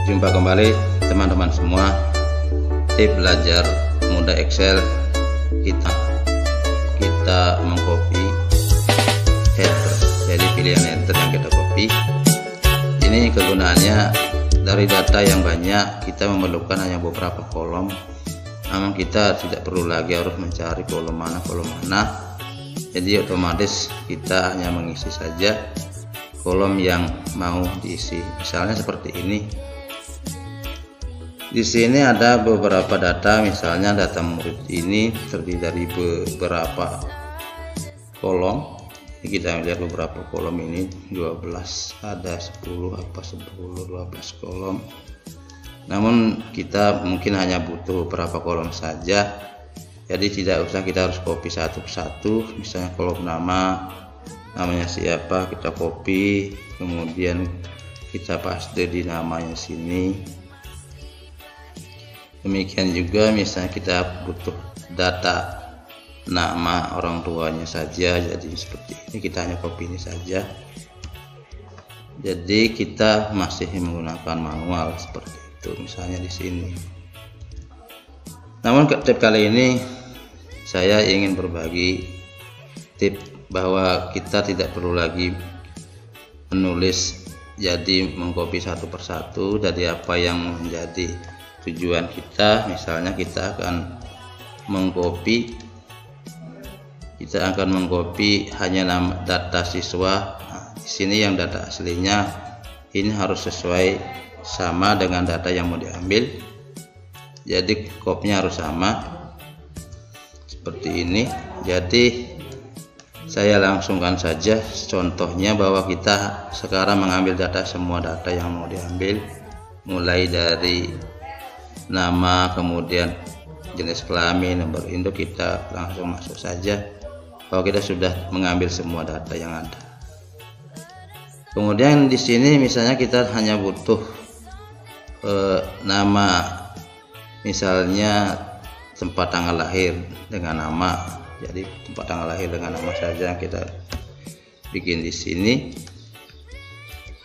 Jumpa kembali teman-teman semua, tips belajar mudah Excel. Kita mengcopy header, jadi pilihan header yang kita copy. Ini kegunaannya, dari data yang banyak kita memerlukan hanya beberapa kolom. Namun kita tidak perlu lagi harus mencari kolom mana, jadi otomatis kita hanya mengisi saja kolom yang mau diisi. Misalnya seperti ini. Di sini ada beberapa data, misalnya data murid ini terdiri dari beberapa kolom. Kita lihat beberapa kolom ini 12, ada 10 12 kolom. Namun kita mungkin hanya butuh beberapa kolom saja, jadi tidak usah kita harus copy satu persatu. Misalnya kolom namanya siapa, kita copy, kemudian kita paste di namanya sini. Demikian juga misalnya kita butuh data nama orang tuanya saja, jadi seperti ini kita hanya copy ini saja. Jadi kita masih menggunakan manual seperti itu, misalnya di sini. Namun tips kali ini saya ingin berbagi tips bahwa kita tidak perlu lagi menulis, jadi mengcopy satu persatu dari apa yang menjadi tujuan kita. Misalnya kita akan mengcopy hanya nama data siswa. Di sini yang data aslinya ini harus sesuai sama dengan data yang mau diambil, jadi copy-nya harus sama seperti ini. Jadi saya langsungkan saja contohnya, bahwa kita sekarang mengambil semua data yang mau diambil, mulai dari nama, kemudian jenis kelamin, nomor induk. Kita langsung masuk saja bahwa kita sudah mengambil semua data yang ada. Kemudian di sini misalnya kita hanya butuh nama, misalnya tempat tanggal lahir dengan nama. Jadi tempat tanggal lahir dengan nama saja yang kita bikin di sini.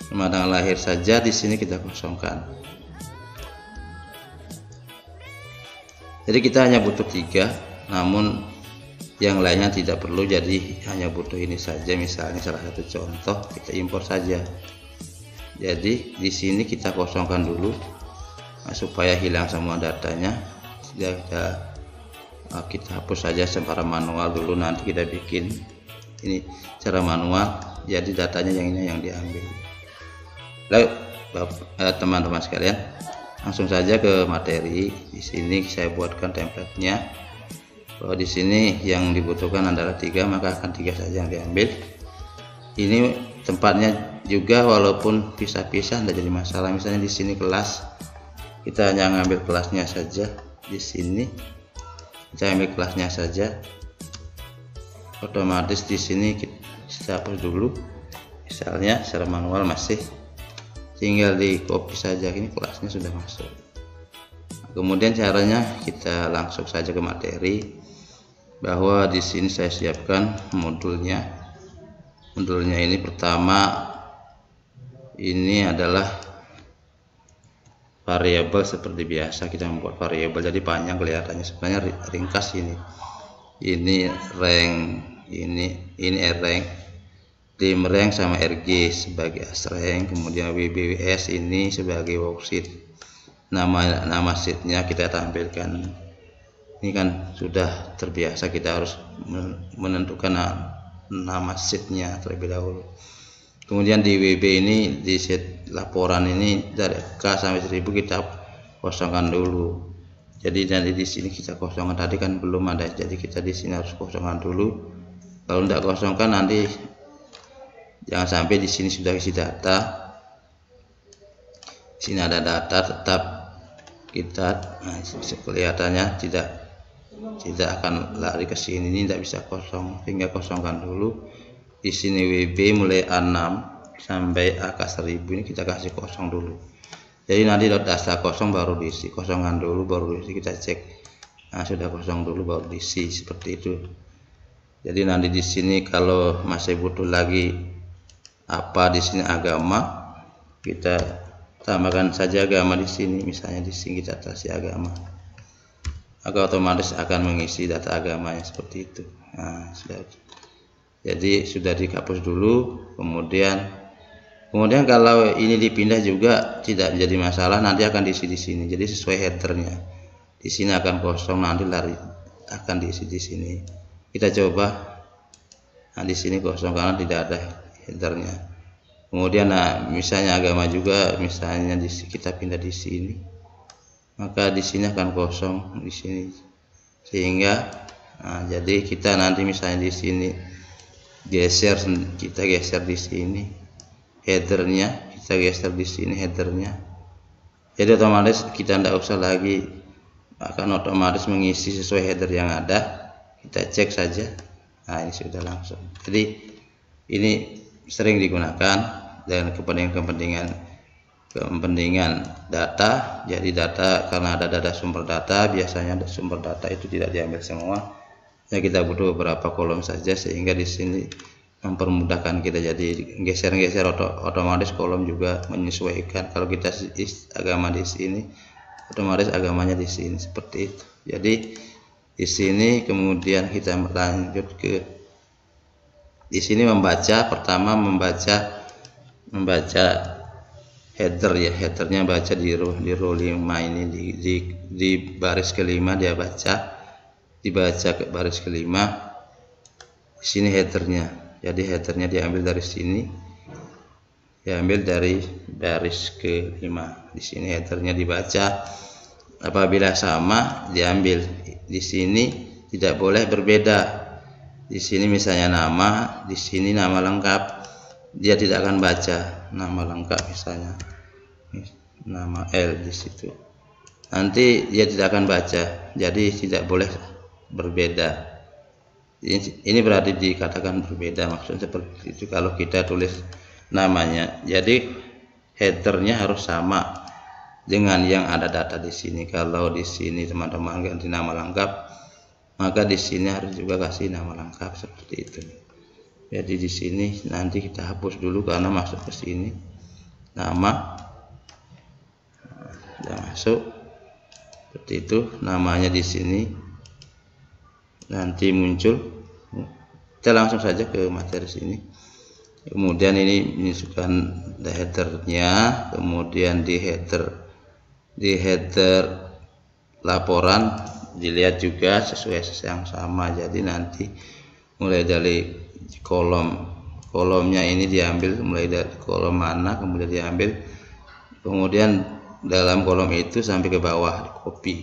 Tempat tanggal lahir saja di sini kita kosongkan. Jadi kita hanya butuh 3, namun yang lainnya tidak perlu, jadi hanya butuh ini saja. Misalnya salah satu contoh, kita impor saja. Jadi di sini kita kosongkan dulu supaya hilang semua datanya. Kita hapus saja secara manual dulu, nanti kita bikin ini secara manual, jadi datanya yang ini yang diambil. Lalu teman-teman sekalian, langsung saja ke materi. Di sini saya buatkan template-nya, bahwa di sini yang dibutuhkan adalah 3, maka akan 3 saja yang diambil. Ini tempatnya juga walaupun pisah-pisah tidak jadi masalah. Misalnya di sini kelas, kita hanya ngambil kelasnya saja. Di sini kita ambil kelasnya saja, otomatis di sini kita hapus dulu. Misalnya secara manual masih tinggal di copy saja, ini kelasnya sudah masuk. Kemudian caranya kita langsung saja ke materi, bahwa di sini saya siapkan modulnya. Modulnya ini pertama ini adalah variabel. Seperti biasa kita membuat variabel, jadi panjang kelihatannya, sebenarnya ringkas ini. Ini rank, ini rank, dim rank sama RG sebagai asrank, kemudian WBWS ini sebagai worksheet. Nama sheetnya kita tampilkan. Ini kan sudah terbiasa, kita harus menentukan nama sheetnya terlebih dahulu. Kemudian di WB ini, di sheet laporan ini dari K sampai 1000 kita kosongkan dulu. Jadi nanti di sini kita kosongkan, tadi kan belum ada, jadi kita di sini harus kosongkan dulu. Kalau tidak kosongkan nanti jangan sampai di sini sudah isi data. Di sini ada data, tetap kita kelihatannya tidak akan lari ke sini. Ini tidak bisa kosong, tinggal kosongkan dulu. Di sini WB mulai A6 sampai AK 1000 ini kita kasih kosong dulu. Jadi nanti data kosong baru diisi, kosongan dulu baru diisi. Kita cek, nah sudah kosong dulu baru diisi, seperti itu. Jadi nanti di sini kalau masih butuh lagi apa, di sini agama, kita tambahkan saja agama di sini, misalnya di sini kita kasih agama, maka otomatis akan mengisi data agamanya seperti itu. Nah, jadi sudah dihapus dulu. Kemudian kalau ini dipindah juga tidak menjadi masalah, nanti akan diisi di sini. Jadi sesuai headernya, di sini akan kosong, nanti lari akan diisi di sini. Kita coba. Nah, di sini kosong karena tidak ada headernya. Kemudian misalnya agama juga, misalnya kita pindah di sini, maka di sini akan kosong di sini, sehingga jadi kita nanti misalnya di sini kita geser di sini headernya, kita geser di sini headernya, jadi otomatis kita tidak usah lagi, akan otomatis mengisi sesuai header yang ada. Kita cek saja. Nah, ini sudah langsung. Jadi ini sering digunakan dengan kepentingan data. Jadi data, karena ada data sumber data, biasanya sumber data itu tidak diambil semua, ya kita butuh beberapa kolom saja, sehingga di sini mempermudahkan kita. Jadi geser-geser otomatis kolom juga menyesuaikan. Kalau kita agama di sini, otomatis agamanya di sini, seperti itu. Jadi di sini kemudian kita lanjut ke di sini pertama membaca header ya, headernya baca di row 5 ini, di baris kelima dia dibaca ke baris kelima. Di sini headernya, jadi headernya diambil dari sini, diambil dari baris kelima. Di sini headernya dibaca. Apabila sama diambil. Di sini tidak boleh berbeda. Di sini misalnya nama, di sini nama lengkap, dia tidak akan baca nama lengkap, misalnya nama L di situ, nanti dia tidak akan baca. Jadi tidak boleh berbeda. Ini berarti dikatakan berbeda, maksudnya seperti itu kalau kita tulis namanya. Jadi headernya harus sama dengan yang ada data di sini. Kalau di sini teman-teman ganti nama lengkap, maka di sini harus juga kasih nama lengkap, seperti itu. Jadi di sini nanti kita hapus dulu karena masuk ke sini nama, sudah masuk seperti itu. Namanya di sini nanti muncul. Kita langsung saja ke materi sini. Kemudian ini menyusun headernya, kemudian di header laporan dilihat juga sesuai yang sama. Jadi nanti mulai dari kolomnya ini diambil, mulai dari kolom mana, kemudian diambil, kemudian dalam kolom itu sampai ke bawah di copy.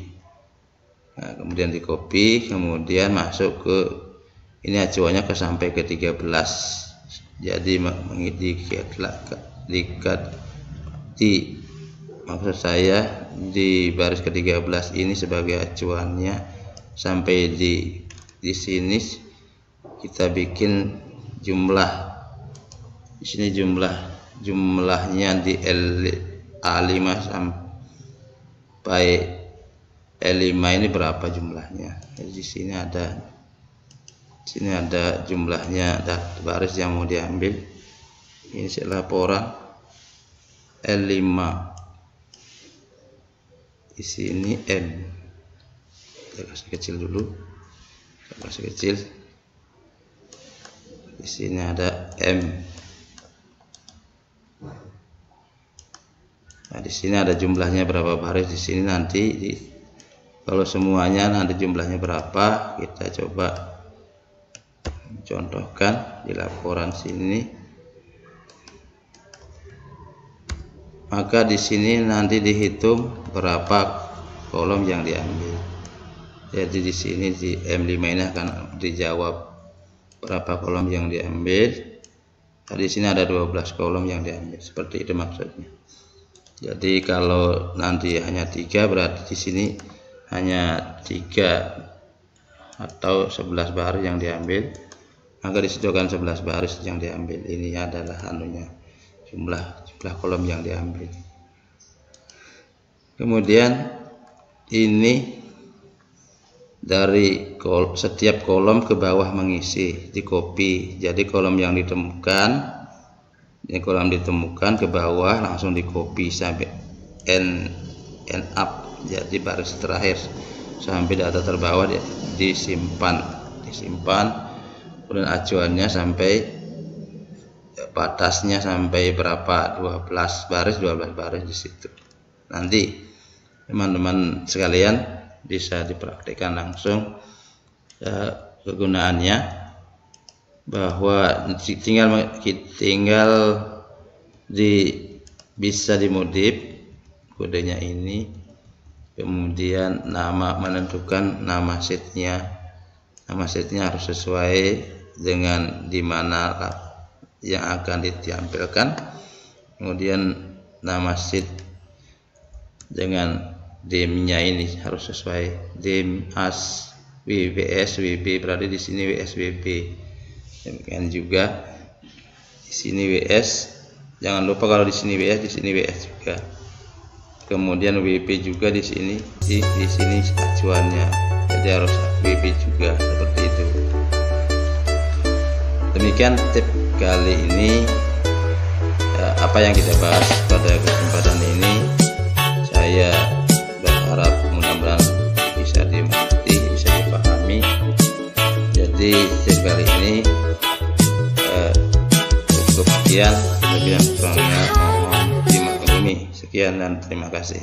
Nah, kemudian di copy, kemudian masuk ke ini acuannya sampai ke 13. Jadi maksud saya di baris ke-13 ini sebagai acuannya sampai di sini kita bikin jumlah. Di sini jumlahnya di A5 sampai L5 ini berapa jumlahnya. Jadi di sini ada jumlahnya, ada baris yang mau diambil. Ini laporan L5. Di sini M. Kita kasih kecil dulu. Kita kasih kecil. Di sini ada M. Nah, di sini ada jumlahnya berapa baris. Di sini nanti kalau semuanya nanti jumlahnya berapa, kita coba contohkan di laporan sini. Maka di sini nanti dihitung berapa kolom yang diambil. Jadi di sini di M5 ini akan dijawab berapa kolom yang diambil. Nah, di sini ada 12 kolom yang diambil. Seperti itu maksudnya. Jadi kalau nanti hanya 3, berarti di sini hanya 3 atau 11 baris yang diambil. Maka disitu akan 11 baris yang diambil. Ini adalah jumlah kolom yang diambil. Kemudian ini dari setiap kolom ke bawah mengisi, di copy. Jadi kolom yang ditemukan Ini kolom ditemukan, ke bawah langsung di copy sampai end up, jadi baris terakhir sampai data terbawah disimpan, kemudian acuannya sampai batasnya sampai berapa, 12 baris di situ. Nanti teman-teman sekalian bisa dipraktikkan langsung kegunaannya, bahwa tinggal bisa dimodif kodenya ini, kemudian menentukan nama sheetnya harus sesuai dengan dimana yang akan ditampilkan, kemudian nama sheet dengan dim-nya ini harus sesuai, dim as WBS WB, berarti di sini WSWB. Demikian juga di sini WS, jangan lupa kalau di sini WS, di sini WS juga. Kemudian WP juga di sini, di sini acuannya, jadi harus WP juga, seperti itu. Demikian tip kali ini, apa yang kita bahas pada kesempatan ini. Saya berharap mudah-mudahan bisa dimengerti, bisa dipahami. Jadi tip kali ini cukup sekian, lebih kurangnya mohon dimaklumi. Sekian dan terima kasih.